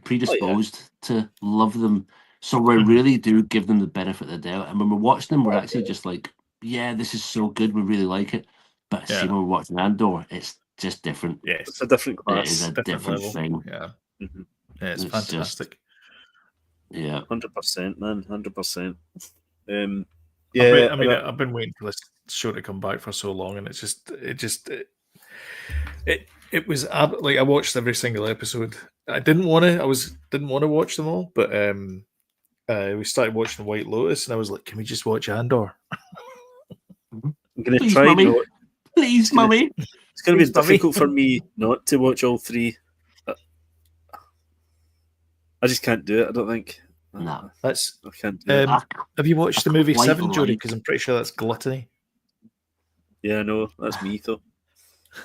Speaker 3: predisposed to love them. So we really do give them the benefit of the doubt. And when we're watching them, we're actually just like, yeah, this is so good. We really like it. But see when we're watching Andor, it's just different.
Speaker 1: Yes,
Speaker 2: it's a different class.
Speaker 3: It is a different thing.
Speaker 1: Yeah, it's fantastic.
Speaker 3: Yeah,
Speaker 2: 100%, man, 100%.
Speaker 1: I've been waiting for this show to come back for so long, and it was like I watched every single episode. I didn't want to watch them all, but we started watching White Lotus, and I was like, "Can we just watch Andor?"
Speaker 2: I'm gonna try.
Speaker 3: Mommy. Please, Mummy.
Speaker 2: It's gonna be difficult for me not to watch all three. I just can't do it. I don't think.
Speaker 3: No,
Speaker 2: I can't do it.
Speaker 1: Have you watched the movie Seven, Jody? Because I'm pretty sure that's gluttony.
Speaker 2: Yeah, no, that's me though.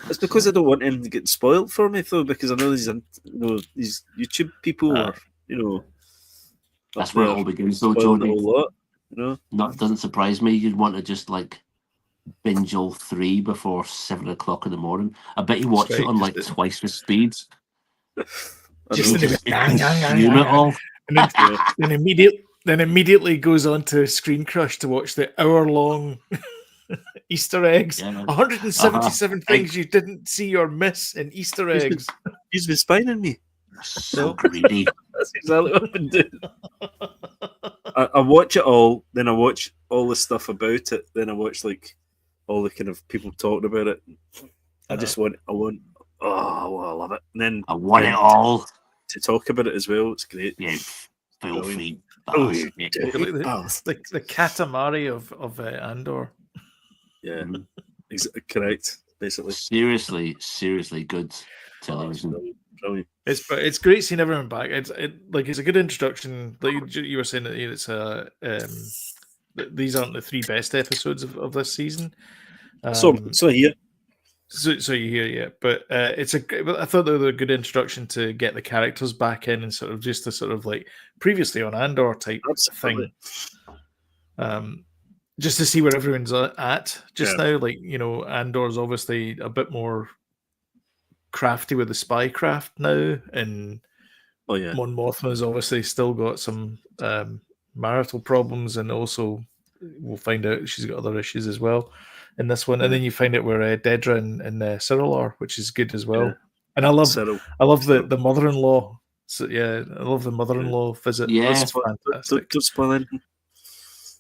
Speaker 2: It's because I don't want anything to get spoiled for me though, because I know these YouTube people are,
Speaker 3: that's where it all begins though, Jody.
Speaker 2: No,
Speaker 3: it doesn't surprise me. You'd want to just like binge all 3 before 7 o'clock in the morning. I bet you watch it on like twice the speed.
Speaker 1: Just
Speaker 3: consume it all.
Speaker 1: And then immediately goes on to Screen Crush to watch the hour-long Easter eggs. 177 things you didn't see or miss in Easter eggs.
Speaker 2: He's been spying me.
Speaker 3: So greedy.
Speaker 2: That's exactly what I've been doing. I watch it all, then I watch all the stuff about it, then I watch like all the kind of people talking about it. I love it. And then
Speaker 3: I want it all.
Speaker 2: To talk about it as well, it's great.
Speaker 3: Yeah, filthy.
Speaker 1: The Katamari of Andor.
Speaker 2: Yeah, correct. Basically,
Speaker 3: seriously good television.
Speaker 2: Brilliant.
Speaker 1: It's great seeing everyone back. It's a good introduction. Like you were saying that it's these aren't the 3 best episodes of this season.
Speaker 2: So here.
Speaker 1: So you hear, yeah, but I thought they were a good introduction to get the characters back in and sort of just a sort of like previously on Andor type thing, just to see where everyone's at just now. Like Andor's obviously a bit more crafty with the spy craft now, and Mon Mothma's obviously still got some marital problems, and also we'll find out she's got other issues as well in this one, and then you find out where Dedra and Cyril are, which is good as well. And I love the mother-in-law. So I love the mother-in-law visit.
Speaker 3: Yeah,
Speaker 1: that's fantastic.
Speaker 2: Don't spoil anything.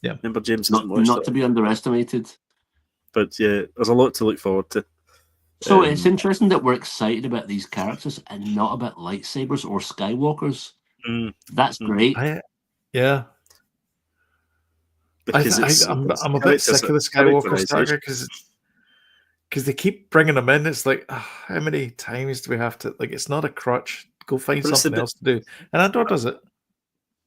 Speaker 1: Yeah,
Speaker 2: remember James
Speaker 3: not to be underestimated.
Speaker 2: But yeah, there's a lot to look forward to.
Speaker 3: So it's interesting that we're excited about these characters and not about lightsabers or Skywalkers. That's great.
Speaker 1: Yeah. I'm a bit sick of the Skywalker saga because they keep bringing them in. It's like, how many times do we have to? Like, it's not a crutch. Go find something else to do. And Andor does it.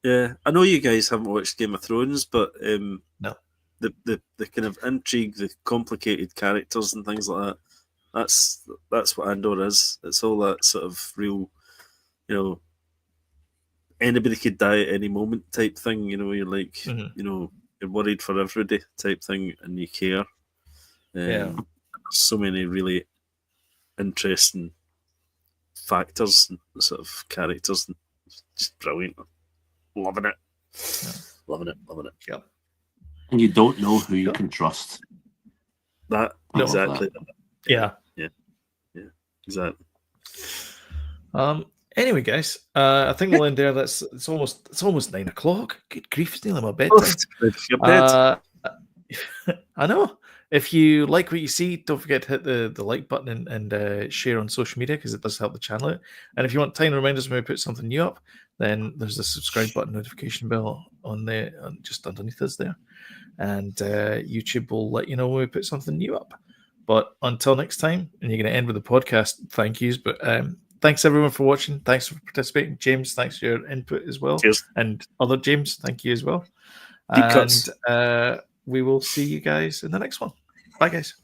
Speaker 2: Yeah, I know you guys haven't watched Game of Thrones, but
Speaker 1: no,
Speaker 2: the kind of intrigue, the complicated characters and things like that. That's what Andor is. It's all that sort of real, anybody could die at any moment type thing. You're like, you're worried for everybody type thing, and you care. So many really interesting factors and sort of characters, and just brilliant. Loving it. Loving it.
Speaker 1: Yep.
Speaker 3: And you don't know who you can trust.
Speaker 2: Exactly.
Speaker 1: Yeah,
Speaker 2: exactly.
Speaker 1: Anyway, guys, I think we'll end there. It's almost 9 o'clock. Good grief, it's nearly my bedtime. I know. If you like what you see, don't forget to hit the like button and share on social media, because it does help the channel out. And if you want tiny reminders when we put something new up, then there's the subscribe button, notification bell just underneath us there. And YouTube will let you know when we put something new up. But until next time, and you're going to end with the podcast thank yous, but thanks everyone for watching. Thanks for participating. James, thanks for your input as well.
Speaker 2: Cheers.
Speaker 1: And other James, thank you as well.
Speaker 2: Deep cuts.
Speaker 1: And we will see you guys in the next one. Bye, guys.